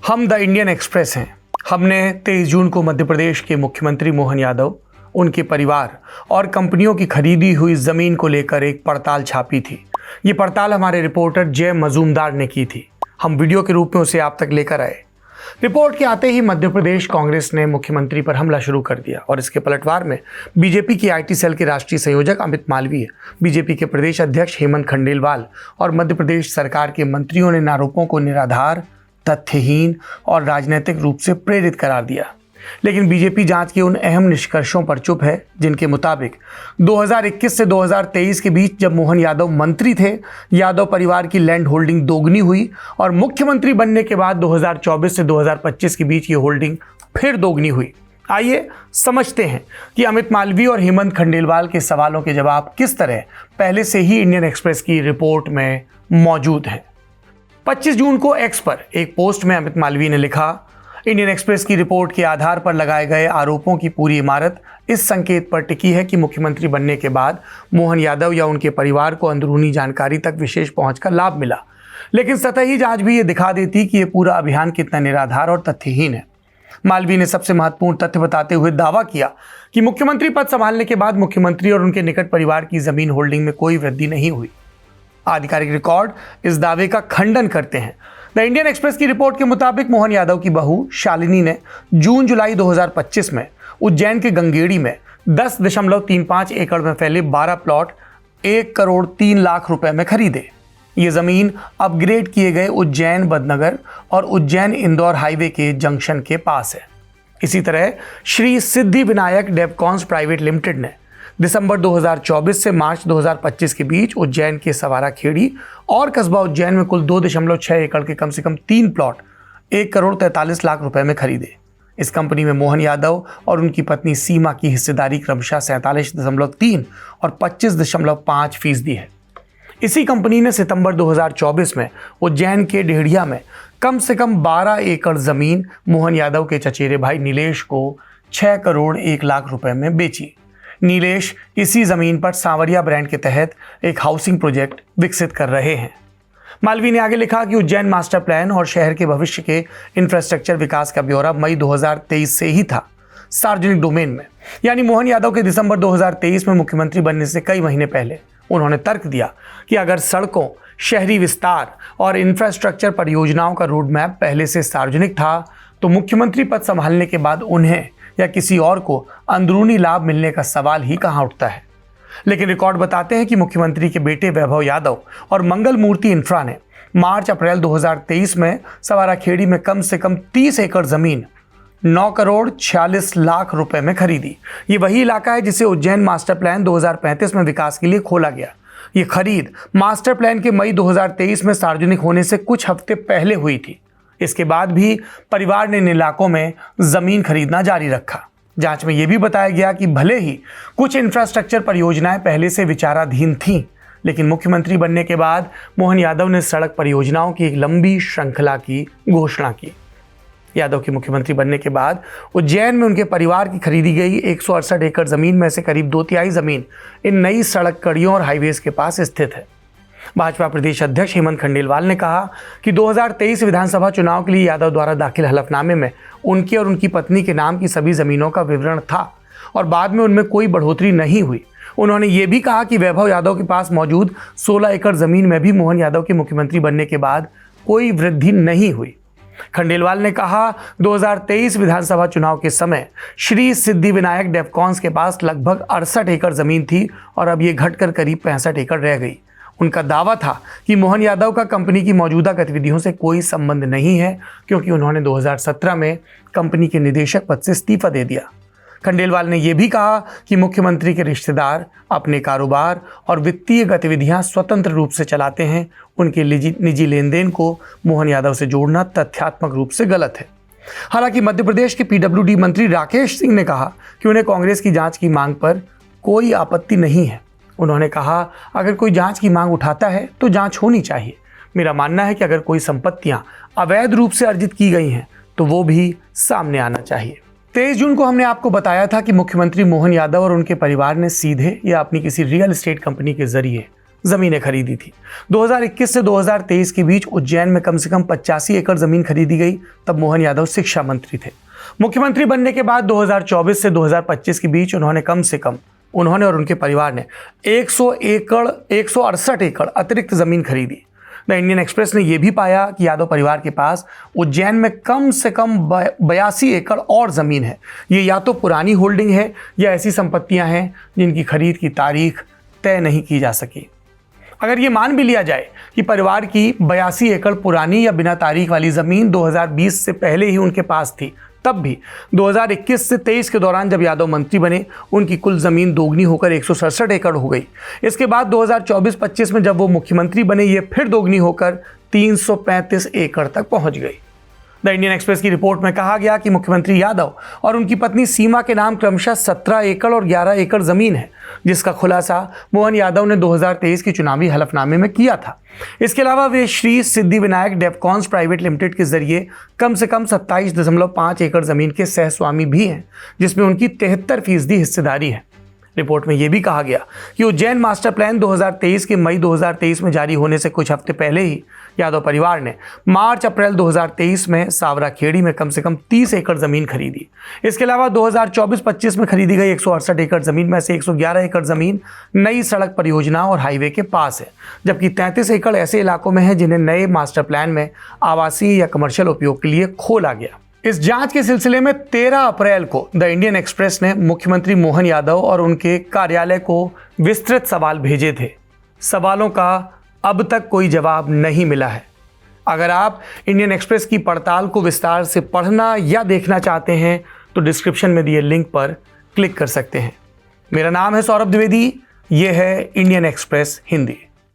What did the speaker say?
हम the Indian express हैं। हमने 23 जून को मध्य प्रदेश के मुख्यमंत्री मोहन यादव, उनके परिवार और कंपनियों की खरीदी हुई जमीन को लेकर एक पड़ताल छापी थी। ये पड़ताल हमारे रिपोर्टर जय मजूमदार ने की थी। हम वीडियो के रूप में उसे आप तक लेकर आए। रिपोर्ट के आते ही मध्य प्रदेश कांग्रेस ने मुख्यमंत्री पर हमला शुरू कर दिया और इसके पलटवार में बीजेपी की आईटी सेल के राष्ट्रीय संयोजक अमित मालवीय, बीजेपी के प्रदेश अध्यक्ष हेमंत खंडेलवाल और मध्य प्रदेश सरकार के मंत्रियों ने इन आरोपों को निराधार, तथ्यहीन और राजनीतिक रूप से प्रेरित करार दिया। लेकिन बीजेपी जांच के उन अहम निष्कर्षों पर चुप है जिनके मुताबिक 2021 से 2023 के बीच जब मोहन यादव मंत्री थे, यादव परिवार की लैंड होल्डिंग दोगुनी हुई और मुख्यमंत्री बनने के बाद 2024 से 2025 के बीच ये होल्डिंग फिर दोगुनी हुई। आइए समझते हैं कि अमित मालवीय और हेमंत खंडेलवाल के सवालों के जवाब किस तरह पहले से ही इंडियन एक्सप्रेस की रिपोर्ट में मौजूद हैं। 25 जून को एक्स पर एक पोस्ट में अमित मालवीय ने लिखा, इंडियन एक्सप्रेस की रिपोर्ट के आधार पर लगाए गए आरोपों की पूरी इमारत इस संकेत पर टिकी है कि मुख्यमंत्री बनने के बाद मोहन यादव या उनके परिवार को अंदरूनी जानकारी तक विशेष पहुंच का लाभ मिला। लेकिन सतही जांच भी ये दिखा देती कि ये पूरा अभियान कितना निराधार और तथ्यहीन है। मालवीय ने सबसे महत्वपूर्ण तथ्य बताते हुए दावा किया कि मुख्यमंत्री पद संभालने के बाद मुख्यमंत्री और उनके निकट परिवार की जमीन होल्डिंग में कोई वृद्धि नहीं हुई। आधिकारिक रिकॉर्ड इस दावे का खंडन करते हैं। द इंडियन एक्सप्रेस की रिपोर्ट के मुताबिक मोहन यादव की बहू शालिनी ने जून-जुलाई 2025 में उज्जैन के गंगेड़ी में 10.35 एकड़ में फैले 12 प्लॉट 1 करोड़ 3 लाख रुपए में खरीदे। ये जमीन अपग्रेड किए गए उज्जैन बदनगर और उज्जैन इंदौर हाईवे के जंक्शन के पास है। इसी तरह श्री सिद्धि विनायक डेवकॉन्स प्राइवेट लिमिटेड ने दिसंबर 2024 से मार्च 2025 के बीच उज्जैन के सवारा खेड़ी और कस्बा उज्जैन में कुल 2.6 एकड़ के कम से कम 3 प्लॉट 1 करोड़ 43 लाख रुपए में खरीदे। इस कंपनी में मोहन यादव और उनकी पत्नी सीमा की हिस्सेदारी क्रमशः 47.3 और 25.5% है। इसी कंपनी ने सितंबर 2024 में उज्जैन के डेढ़िया में कम से कम 12 एकड़ जमीन मोहन यादव के चचेरे भाई नीलेश को 6 करोड़ 1 लाख रुपए में बेची। नीलेश इसी जमीन पर सांवरिया ब्रांड के तहत एक हाउसिंग प्रोजेक्ट विकसित कर रहे हैं। मालवीय ने आगे लिखा कि उज्जैन मास्टर प्लान और शहर के भविष्य के इंफ्रास्ट्रक्चर विकास का ब्यौरा मई 2023 से ही था सार्वजनिक डोमेन में। यानी मोहन यादव के दिसंबर 2023 में मुख्यमंत्री बनने से कई महीने पहले उन्होंने तर्क दिया कि अगर सड़कों, शहरी विस्तार और इंफ्रास्ट्रक्चर परियोजनाओं का रोड मैप पहले से सार्वजनिक था तो मुख्यमंत्री पद संभालने के बाद उन्हें या किसी और को अंदरूनी लाभ मिलने का सवाल ही कहां उठता है। लेकिन रिकॉर्ड बताते हैं कि मुख्यमंत्री के बेटे वैभव यादव और मंगल मूर्ति इंफ्रा ने मार्च-अप्रैल 2023 में सवारा खेड़ी में कम से कम 30 एकड़ जमीन 9 करोड़ 46 लाख रुपए में खरीदी। ये वही इलाका है जिसे उज्जैन मास्टर प्लान 2035 में विकास के लिए खोला गया। ये खरीद मास्टर प्लान के मई 2023 में सार्वजनिक होने से कुछ हफ्ते पहले हुई थी। इसके बाद भी परिवार ने इन इलाकों में जमीन खरीदना जारी रखा। जांच में यह भी बताया गया कि भले ही कुछ इंफ्रास्ट्रक्चर परियोजनाएं पहले से विचाराधीन थीं, लेकिन मुख्यमंत्री बनने के बाद मोहन यादव ने सड़क परियोजनाओं की एक लंबी श्रृंखला की घोषणा की। यादव के मुख्यमंत्री बनने के बाद उज्जैन में उनके परिवार की खरीदी गई 168 एकड़ जमीन में से करीब 2/3 जमीन इन नई सड़क कड़ियों और हाईवेज के पास स्थित है। भाजपा प्रदेश अध्यक्ष हेमंत खंडेलवाल ने कहा कि 2023 विधानसभा चुनाव के लिए यादव द्वारा दाखिल हलफनामे में उनके और उनकी पत्नी के नाम की सभी जमीनों का विवरण था और बाद में उनमें कोई बढ़ोतरी नहीं हुई। उन्होंने ये भी कहा कि वैभव यादव के पास मौजूद 16 एकड़ जमीन में भी मोहन यादव के मुख्यमंत्री बनने के बाद कोई वृद्धि नहीं हुई। खंडेलवाल ने कहा 2023 विधानसभा चुनाव के समय श्री सिद्धि विनायक डेवकॉन्स के पास लगभग 68 एकड़ जमीन थी और अब ये घटकर करीब 65 एकड़ रह गई। उनका दावा था कि मोहन यादव का कंपनी की मौजूदा गतिविधियों से कोई संबंध नहीं है क्योंकि उन्होंने 2017 में कंपनी के निदेशक पद से इस्तीफा दे दिया। खंडेलवाल ने यह भी कहा कि मुख्यमंत्री के रिश्तेदार अपने कारोबार और वित्तीय गतिविधियां स्वतंत्र रूप से चलाते हैं। उनके निजी लेन देन को मोहन यादव से जोड़ना तथ्यात्मक रूप से गलत है। हालांकि मध्य प्रदेश के पीडब्ल्यूडी मंत्री राकेश सिंह ने कहा कि उन्हें कांग्रेस की जांच की मांग पर कोई आपत्ति नहीं है। उन्होंने कहा, अगर कोई जांच की मांग उठाता है तो जांच होनी चाहिए। मेरा मानना है कि अगर कोई संपत्तियां अवैध रूप से अर्जित की गई हैं तो वो भी सामने आना चाहिए। 23 जून को हमने आपको बताया था कि मुख्यमंत्री मोहन यादव और उनके परिवार ने सीधे या अपनी किसी रियल एस्टेट कंपनी के जरिए जमीनें खरीदी थी। 2021 से 2023 के बीच उज्जैन में कम से कम 85 एकड़ जमीन खरीदी गई। तब मोहन यादव शिक्षा मंत्री थे। मुख्यमंत्री बनने के बाद 2024 से 2025 के बीच उन्होंने और उनके परिवार ने 168 एकड़ अतिरिक्त जमीन खरीदी। द इंडियन एक्सप्रेस ने यह भी पाया कि यादव परिवार के पास उज्जैन में कम से कम 82 एकड़ और ज़मीन है। ये या तो पुरानी होल्डिंग है या ऐसी संपत्तियां हैं जिनकी खरीद की तारीख तय नहीं की जा सकी। अगर ये मान भी लिया जाए कि परिवार की 82 एकड़ पुरानी या बिना तारीख वाली ज़मीन 2020 से पहले ही उनके पास थी, तब भी 2021 से 23 के दौरान जब यादव मंत्री बने, उनकी कुल ज़मीन दोगुनी होकर 167 एकड़ हो गई। इसके बाद 2024-25 में जब वो मुख्यमंत्री बने, ये फिर दोगुनी होकर 335 एकड़ तक पहुंच गई। द इंडियन एक्सप्रेस की रिपोर्ट में कहा गया कि मुख्यमंत्री यादव और उनकी पत्नी सीमा के नाम क्रमशः 17 एकड़ और 11 एकड़ ज़मीन है, जिसका खुलासा मोहन यादव ने 2023 की चुनावी हलफनामे में किया था। इसके अलावा वे श्री सिद्धिविनायक डेवकॉन्स प्राइवेट लिमिटेड के जरिए कम से कम 27.5 एकड़ ज़मीन के सहस्वामी भी हैं, जिसमें उनकी 73% हिस्सेदारी है। रिपोर्ट में यह भी कहा गया कि उज्जैन मास्टर प्लान 2023 के मई 2023 में जारी होने से कुछ हफ्ते पहले ही यादव परिवार ने मार्च-अप्रैल 2023 में सावरा खेड़ी में कम से कम 30 एकड़ ज़मीन खरीदी। इसके अलावा 2024-25 में खरीदी गई 168 एकड़ ज़मीन में से 111 एकड़ ज़मीन नई सड़क परियोजना और हाईवे के पास है, जबकि 33 एकड़ ऐसे इलाकों में है जिन्हें नए मास्टर प्लान में आवासीय या कमर्शियल उपयोग के लिए खोला गया। इस जांच के सिलसिले में 13 अप्रैल को द इंडियन एक्सप्रेस ने मुख्यमंत्री मोहन यादव और उनके कार्यालय को विस्तृत सवाल भेजे थे। सवालों का अब तक कोई जवाब नहीं मिला है। अगर आप इंडियन एक्सप्रेस की पड़ताल को विस्तार से पढ़ना या देखना चाहते हैं तो डिस्क्रिप्शन में दिए लिंक पर क्लिक कर सकते हैं। मेरा नाम है सौरभ द्विवेदी, ये है इंडियन एक्सप्रेस हिंदी।